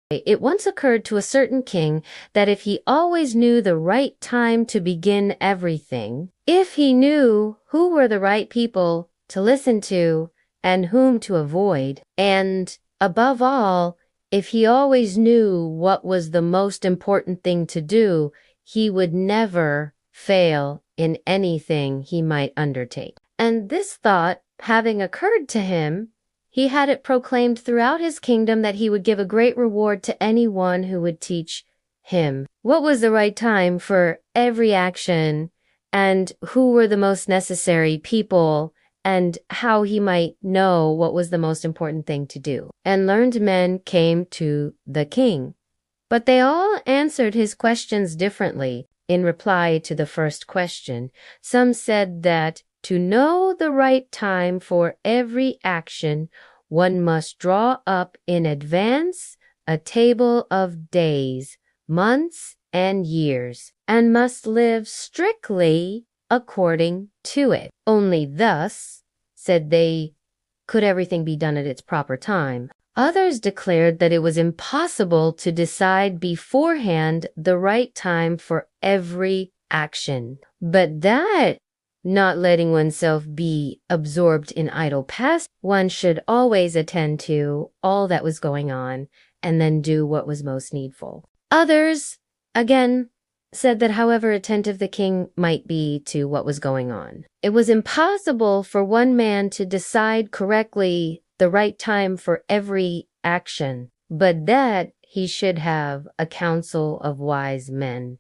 It once occurred to a certain king that if he always knew the right time to begin everything, if he knew who were the right people to listen to and whom to avoid, and above all, if he always knew what was the most important thing to do, he would never fail in anything he might undertake. And this thought having occurred to him, he had it proclaimed throughout his kingdom that he would give a great reward to anyone who would teach him what was the right time for every action and who were the most necessary people and how he might know what was the most important thing to do. And learned men came to the king, but they all answered his questions differently. In reply to the first question, some said that to know the right time for every action, one must draw up in advance a table of days, months, and years, and must live strictly according to it. Only thus, said they, could everything be done at its proper time. Others declared that it was impossible to decide beforehand the right time for every action, but that, not letting oneself be absorbed in idle past, one should always attend to all that was going on and then do what was most needful. Others, again, said that however attentive the king might be to what was going on, it was impossible for one man to decide correctly the right time for every action, but that he should have a council of wise men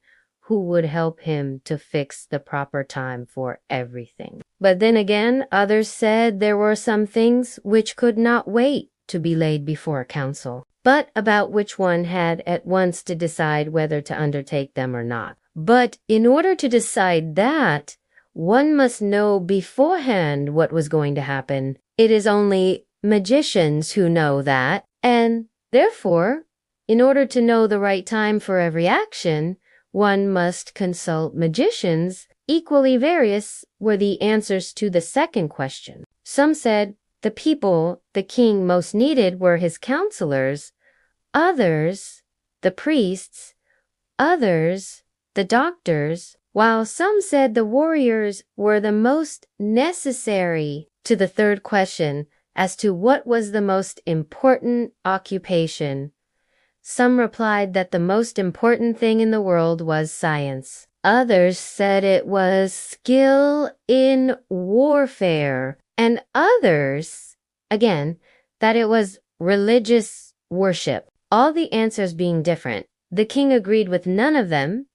who would help him to fix the proper time for everything. But then again, others said there were some things which could not wait to be laid before a council, but about which one had at once to decide whether to undertake them or not. But in order to decide that, one must know beforehand what was going to happen. It is only magicians who know that, and therefore, in order to know the right time for every action, one must consult magicians. Equally various were the answers to the second question. Some said the people the king most needed were his counselors, others the priests, others the doctors, while some said the warriors were the most necessary. To the third question as to what was the most important occupation, some replied that the most important thing in the world was science. Others said it was skill in warfare, and others, again, that it was religious worship. All the answers being different, the king agreed with none of them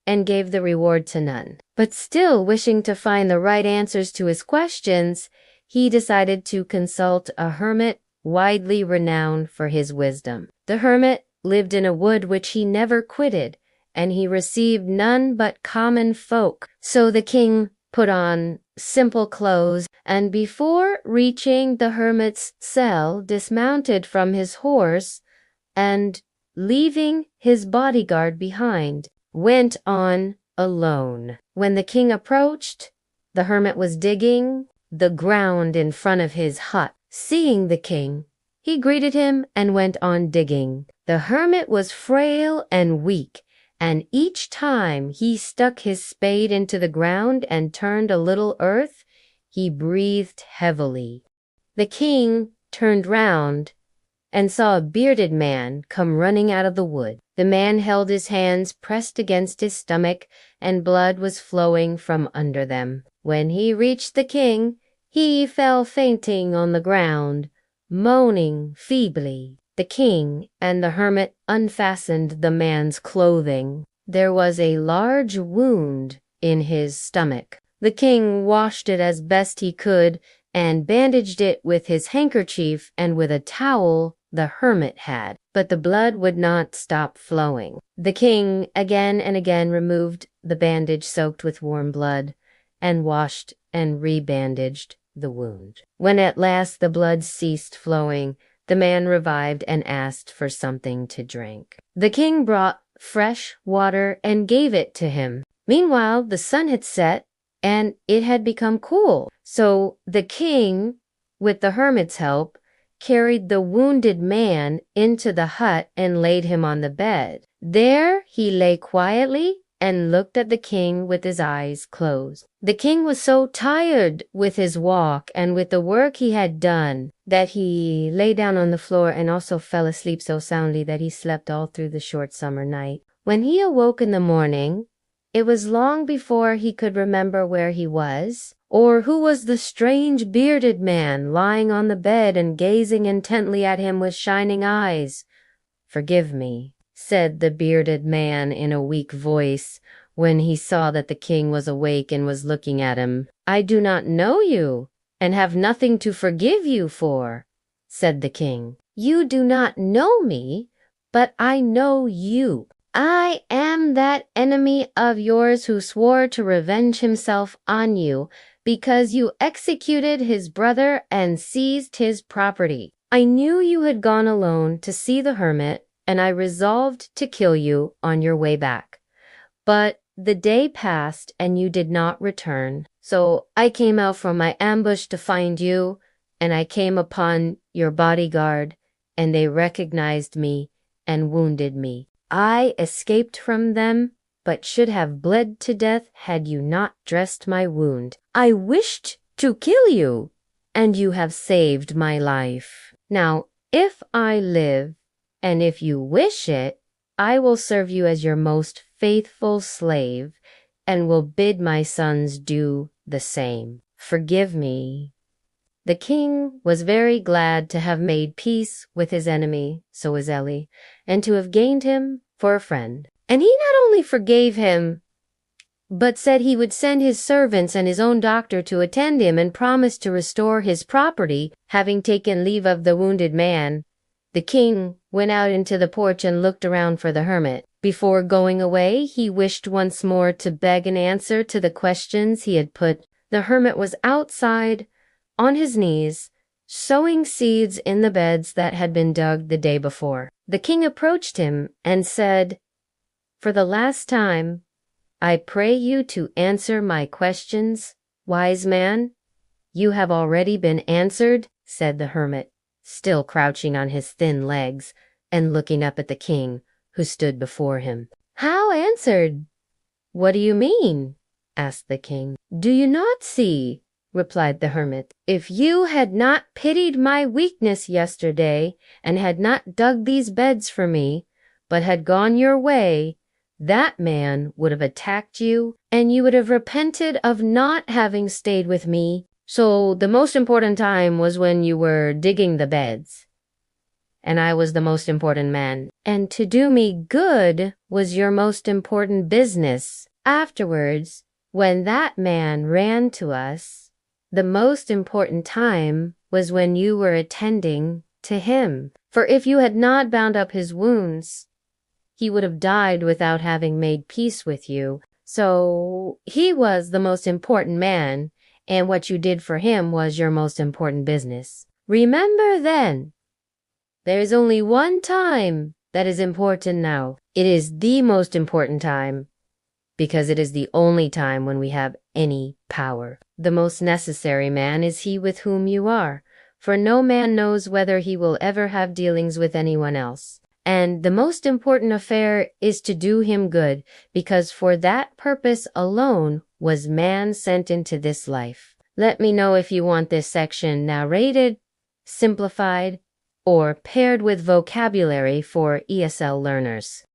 and gave the reward to none. But still wishing to find the right answers to his questions, he decided to consult a hermit widely renowned for his wisdom. The hermit lived in a wood which he never quitted, and he received none but common folk. So the king put on simple clothes, and before reaching the hermit's cell, dismounted from his horse, and, leaving his bodyguard behind, went on alone. When the king approached, the hermit was digging the ground in front of his hut. Seeing the king, he greeted him and went on digging. The hermit was frail and weak, and each time he stuck his spade into the ground and turned a little earth, he breathed heavily. The king turned round and saw a bearded man come running out of the wood. The man held his hands pressed against his stomach, and blood was flowing from under them. When he reached the king, he fell fainting on the ground, moaning feebly. The king and the hermit unfastened the man's clothing. There was a large wound in his stomach. The king washed it as best he could and bandaged it with his handkerchief and with a towel the hermit had, but the blood would not stop flowing. The king again and again removed the bandage soaked with warm blood and washed and rebandaged the wound. When at last the blood ceased flowing, the man revived and asked for something to drink. The king brought fresh water and gave it to him. Meanwhile, the sun had set and it had become cool. So the king, with the hermit's help, carried the wounded man into the hut and laid him on the bed. There he lay quietly and looked at the king with his eyes closed. The king was so tired with his walk and with the work he had done that he lay down on the floor and also fell asleep so soundly that he slept all through the short summer night. When he awoke in the morning, it was long before he could remember where he was, or who was the strange bearded man lying on the bed and gazing intently at him with shining eyes. "Forgive me," said the bearded man in a weak voice, when he saw that the king was awake and was looking at him. "I do not know you, and have nothing to forgive you for," said the king. "You do not know me, but I know you. I am that enemy of yours who swore to revenge himself on you because you executed his brother and seized his property. I knew you had gone alone to see the hermit, and I resolved to kill you on your way back. But the day passed and you did not return, so I came out from my ambush to find you, and I came upon your bodyguard, and they recognized me and wounded me. I escaped from them, but should have bled to death had you not dressed my wound. I wished to kill you, and you have saved my life. Now, if I live, and if you wish it, I will serve you as your most faithful slave, and will bid my sons do the same. Forgive me." The king was very glad to have made peace with his enemy, so was Eli, and to have gained him for a friend. And he not only forgave him, but said he would send his servants and his own doctor to attend him, and promised to restore his property. Having taken leave of the wounded man, the king went out into the porch and looked around for the hermit. Before going away, he wished once more to beg an answer to the questions he had put. The hermit was outside, on his knees, sowing seeds in the beds that had been dug the day before. The king approached him and said, "For the last time, I pray you to answer my questions, wise man." "You have already been answered," said the hermit, still crouching on his thin legs and looking up at the king, who stood before him. "How answered? What do you mean?" asked the king. "Do you not see?" replied the hermit. "If you had not pitied my weakness yesterday, and had not dug these beds for me, but had gone your way, that man would have attacked you, and you would have repented of not having stayed with me. So the most important time was when you were digging the beds, and I was the most important man. And to do me good was your most important business. Afterwards, when that man ran to us, the most important time was when you were attending to him. For if you had not bound up his wounds, he would have died without having made peace with you. So he was the most important man, and what you did for him was your most important business. Remember then, there is only one time that is important now. It is the most important time, because it is the only time when we have any power. The most necessary man is he with whom you are, for no man knows whether he will ever have dealings with anyone else. And the most important affair is to do him good, because for that purpose alone was man sent into this life. Let me know if you want this section narrated, simplified, or paired with vocabulary for ESL learners.